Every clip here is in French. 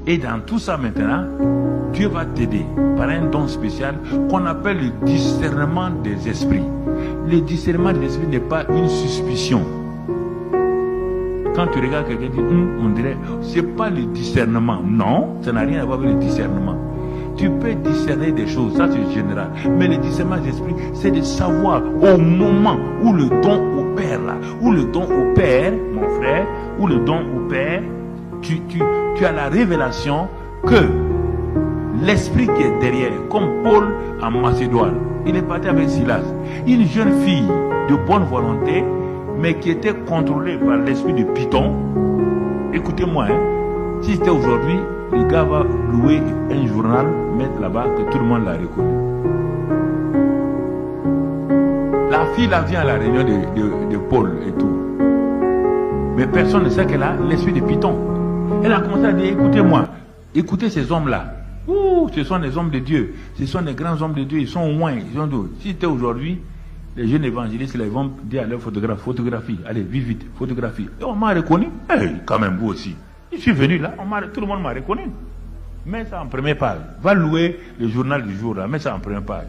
Et dans tout ça maintenant, Dieu va t'aider par un don spécial qu'on appelle le discernement des esprits. Le discernement des esprits n'est pas une suspicion. Quand tu regardes quelqu'un, tu dis, on dirait, c'est pas le discernement. Non, ça n'a rien à voir avec le discernement. Tu peux discerner des choses, ça c'est général. Mais le discernement des esprits, c'est de savoir au moment où le don opère là, où le don opère, mon frère, où le don opère, tu as la révélation que l'esprit qui est derrière, comme Paul en Macédoine, il est parti avec Silas, une jeune fille de bonne volonté, mais qui était contrôlée par l'esprit de Python. Écoutez-moi, si c'était aujourd'hui, le gars va louer un journal, mettre là-bas que tout le monde l'a reconnu. La fille là vient à la réunion de Paul et tout. Mais personne ne sait qu'elle a l'esprit de Python. Elle a commencé à dire, écoutez-moi, écoutez ces hommes-là. Ouh, ce sont des hommes de Dieu. Ce sont des grands hommes de Dieu. Ils sont loin. Ils sont d'où? Si c'était aujourd'hui, les jeunes évangélistes, ils vont dire à leur photographe, photographie. Allez, vite, photographie. Et on m'a reconnu. Quand même, vous aussi. Je suis venu là, tout le monde m'a reconnu. Mets ça en première page. Va louer le journal du jour là, mets ça en première page.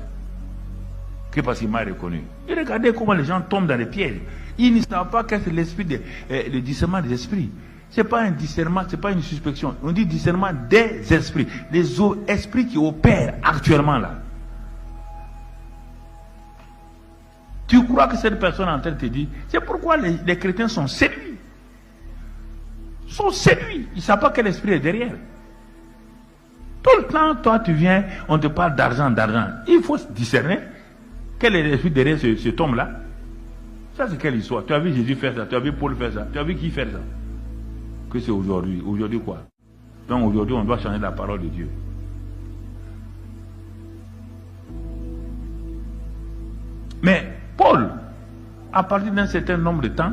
Que parce qu'il m'a reconnu. Et regardez comment les gens tombent dans les pièges. Ils ne savent pas qu'est-ce que l'esprit le discernement des esprits. C'est pas un discernement, c'est pas une suspicion. On dit discernement des esprits. Les esprits qui opèrent actuellement là. Tu crois que cette personne en train de te dire, c'est pourquoi les chrétiens sont séduits. Sont séduits. Ils ne savent pas quel esprit est derrière. Tout le temps, toi, tu viens, on te parle d'argent. Il faut discerner quel est l'esprit derrière cet homme-là. Ça, c'est quelle histoire? Tu as vu Jésus faire ça, tu as vu Paul faire ça, tu as vu qui faire ça? Que c'est aujourd'hui? Aujourd'hui quoi? Donc aujourd'hui, on doit changer la parole de Dieu. Mais Paul, à partir d'un certain nombre de temps,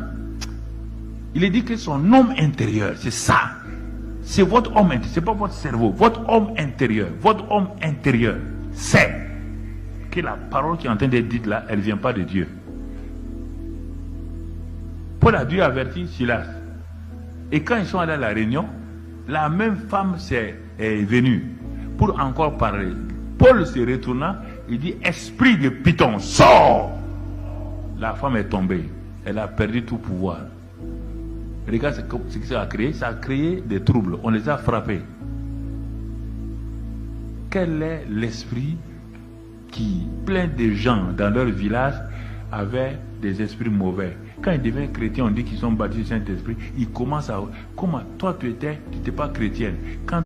il est dit que son homme intérieur, c'est ça. C'est votre homme intérieur, c'est pas votre cerveau. Votre homme intérieur, c'est que la parole qui est en train d'être dite là, elle ne vient pas de Dieu. Paul a dû avertir Silas. Et quand ils sont allés à la réunion, la même femme est venue pour encore parler. Paul se retourna, il dit, esprit de Python, sors! La femme est tombée. Elle a perdu tout pouvoir. Regarde ce que ça a créé. Ça a créé des troubles. On les a frappés. Quel est l'esprit qui, plein de gens dans leur village, avaient des esprits mauvais? Quand ils deviennent chrétiens, on dit qu'ils sont baptisés du Saint-Esprit. Ils commencent à... Comment? Toi, tu n'étais pas chrétienne. Quand